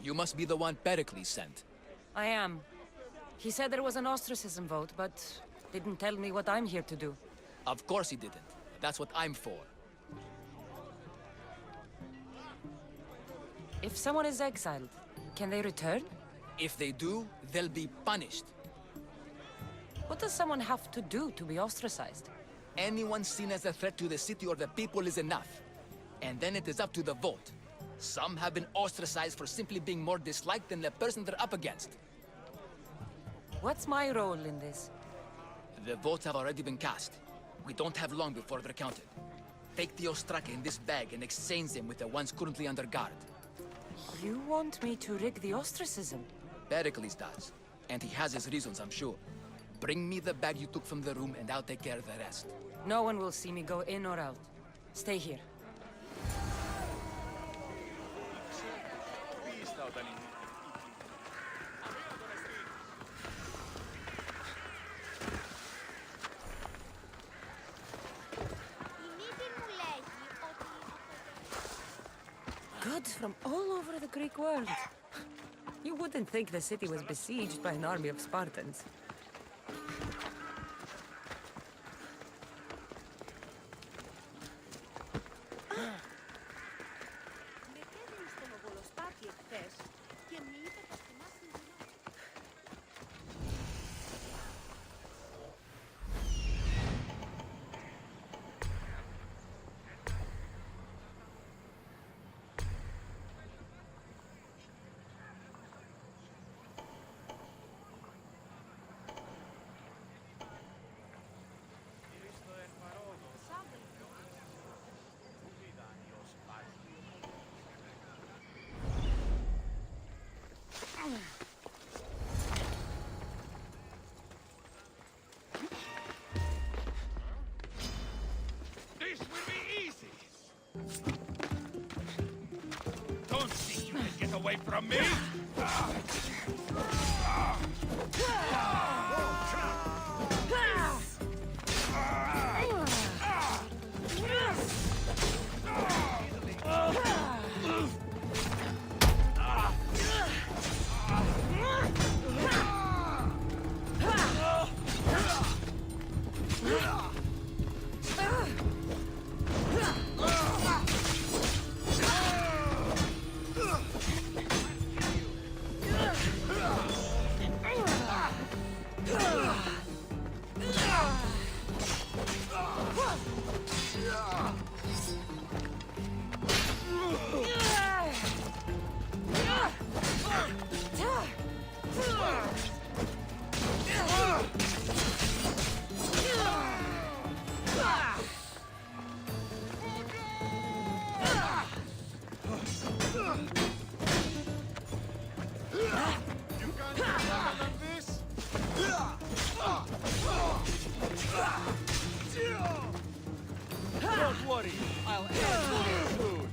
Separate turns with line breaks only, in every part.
You must be the one Pericles sent.
I am. He said there was an ostracism vote, but didn't tell me what I'm here to do.
Of course he didn't. That's what I'm for.
If someone is exiled, can they return?
If they do, they'll be punished.
What does someone have to do to be ostracized?
Anyone seen as a threat to the city or the people is enough. And then it is up to the vote. Some have been ostracized for simply being more disliked than the person they're up against.
What's my role in this?
The votes have already been cast. We don't have long before they're counted. Take the Ostraka in this bag and exchange them with the ones currently under guard.
You want me to rig the ostracism?
Pericles does. And he has his reasons, I'm sure. Bring me the bag you took from the room and I'll take care of the rest.
No one will see me go in or out. Stay here. Goods from all over the Greek world. You wouldn't think the city was besieged by an army of Spartans.
This will be easy! Don't think you can get away from me! Don't worry, I'll add more food.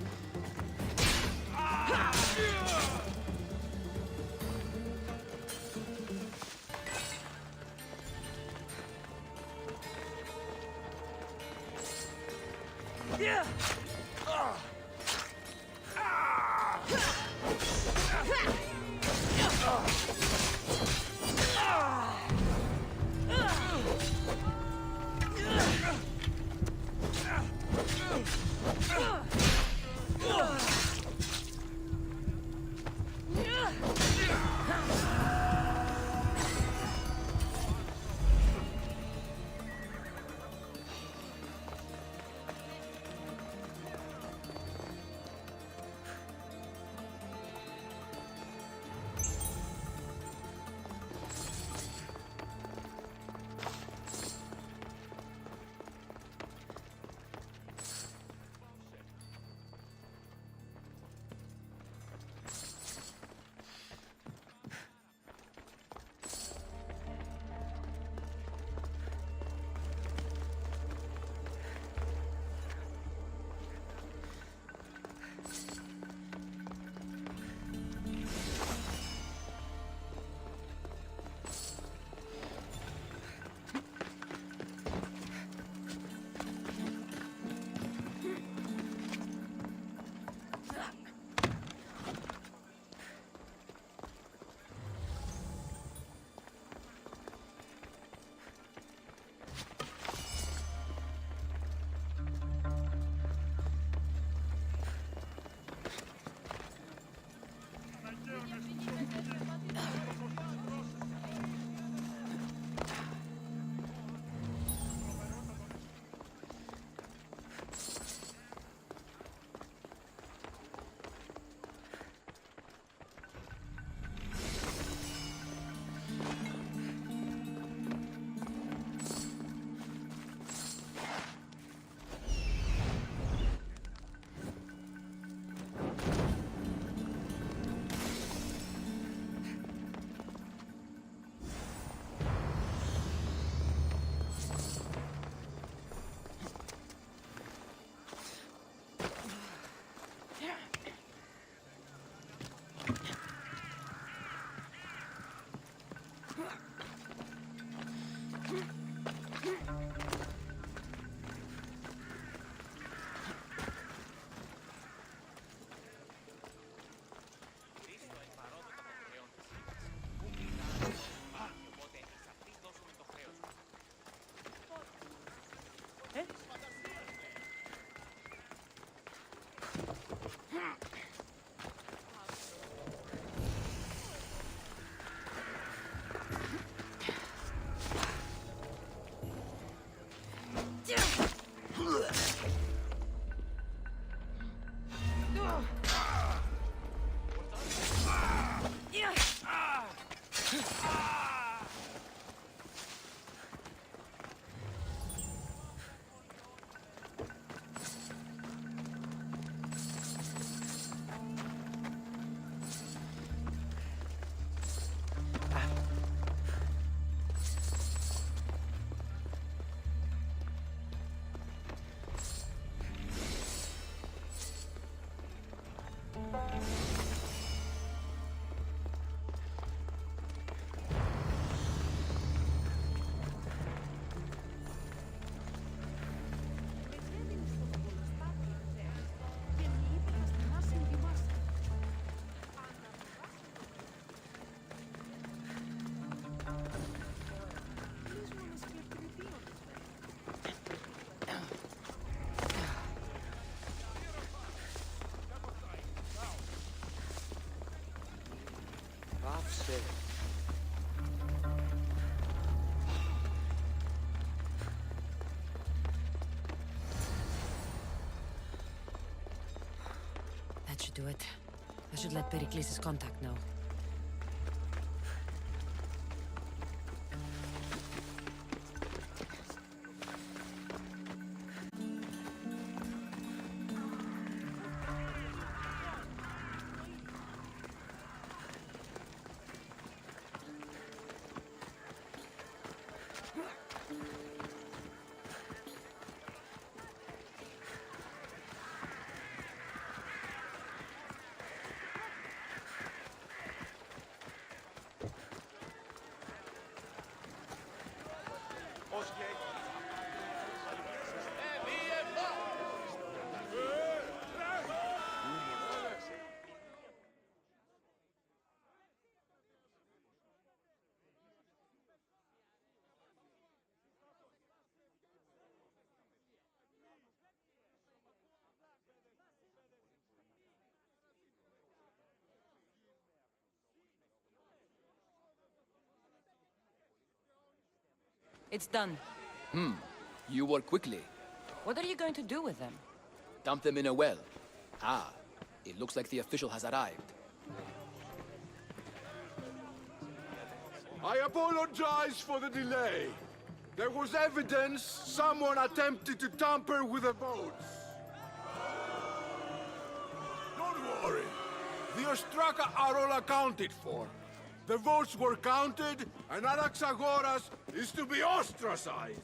should do it. I should let Pericles' contact know. It's done.
You work quickly.
What are you going to do with them?
Dump them in a well. Ah, it looks like the official has arrived.
I apologize for the delay. There was evidence someone attempted to tamper with the votes. Don't worry. The Ostraka are all accounted for. The votes were counted, and Anaxagoras is to be ostracized.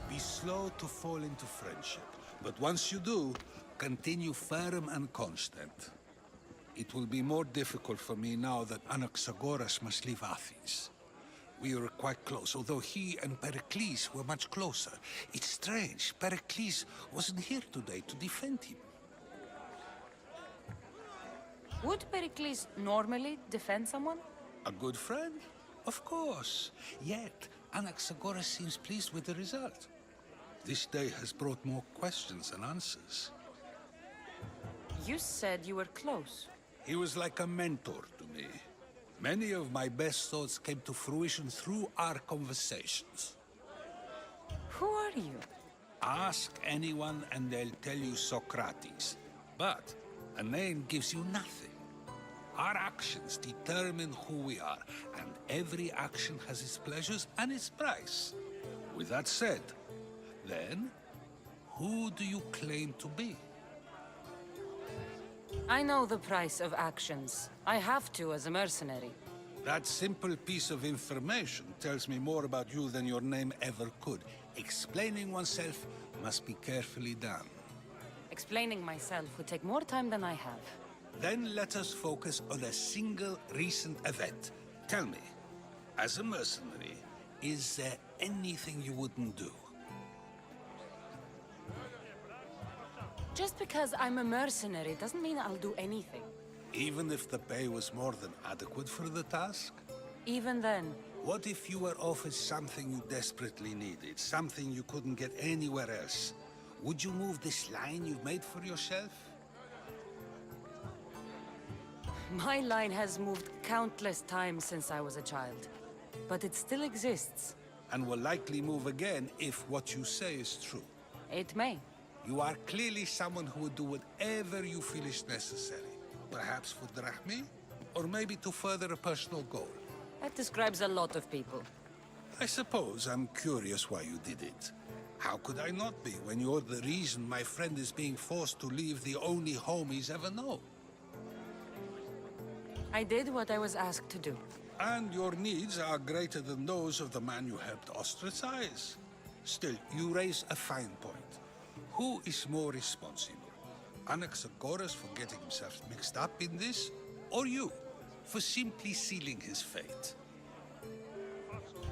Be slow to fall into friendship, but once you do, continue firm and constant. It will be more difficult for me now that Anaxagoras must leave Athens. We were quite close, although he and Pericles were much closer. It's strange, Pericles wasn't here today to defend him.
Would Pericles normally defend someone?
A good friend? Of course. Yet, Anaxagoras seems pleased with the result. This day has brought more questions than answers.
You said you were close.
He was like a mentor to me. Many of my best thoughts came to fruition through our conversations.
Who are you?
Ask anyone and they'll tell you Socrates. But a name gives you nothing. Our actions determine who we are, and every action has its pleasures and its price. With that said, then, who do you claim to be?
I know the price of actions. I have to as a mercenary.
That simple piece of information tells me more about you than your name ever could. Explaining oneself must be carefully done.
Explaining myself would take more time than I have.
Then let us focus on a single recent event. Tell me, as a mercenary, is there anything you wouldn't do?
Just because I'm a mercenary doesn't mean I'll do anything.
Even if the pay was more than adequate for the task?
Even then,
What if you were offered something you desperately needed, something you couldn't get anywhere else? Would you move this line you've made for yourself?
my line has moved countless times since I was a child. But it still exists.
And will likely move again if what you say is true.
It may.
You are clearly someone who would do whatever you feel is necessary. Perhaps for drachmae, or maybe to further a personal goal.
That describes a lot of people.
I suppose I'm curious why you did it. How could I not be when you're the reason my friend is being forced to leave the only home he's ever known?
I did what I was asked to do.
And your needs are greater than those of the man you helped ostracize. Still, you raise a fine point. Who is more responsible? Anaxagoras for getting himself mixed up in this? Or you, for simply sealing his fate?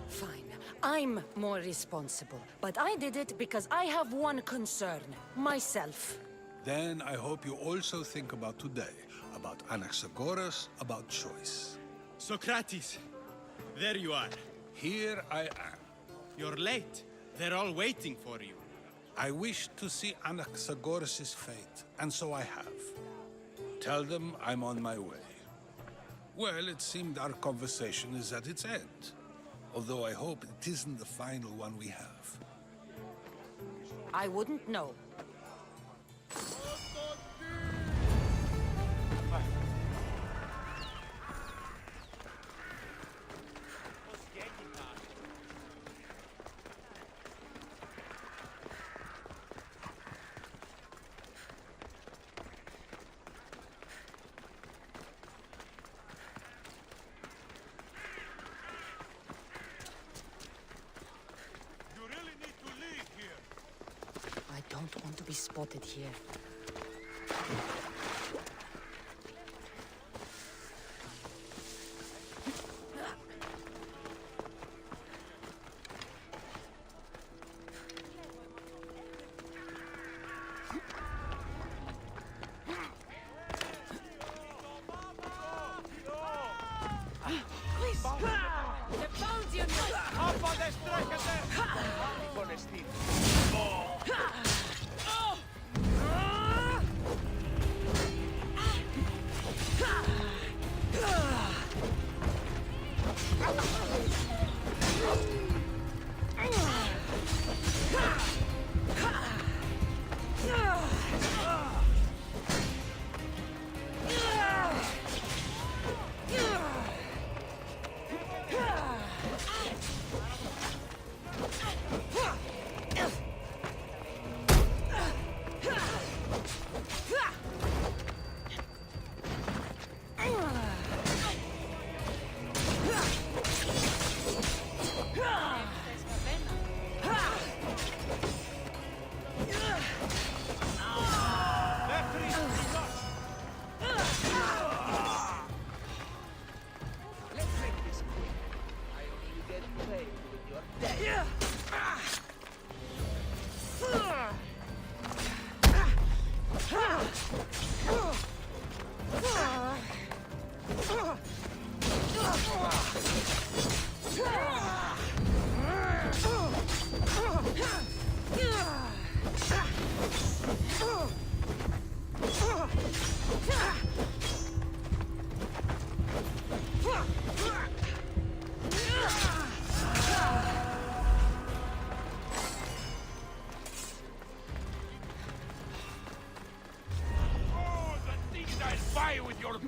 Fine. I'm more responsible. But I did it because I have one concern. Myself.
Then I hope you also think about today. About Anaxagoras, about choice.
Socrates, there you are.
Here I am.
You're late. They're all waiting for you.
I wish to see Anaxagoras' fate, and so I have. Tell them I'm on my way. Well, it seemed our conversation is at its end. Although I hope it isn't the final one we have.
I wouldn't know. I don't want to be spotted here.
Άπαντε στρέφεται! Πονεστή.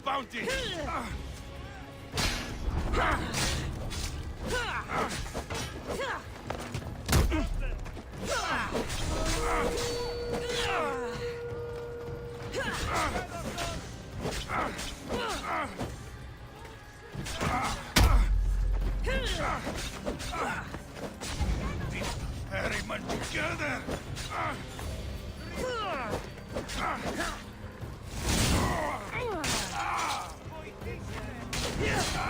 Bounty! Harryman together! Yeah!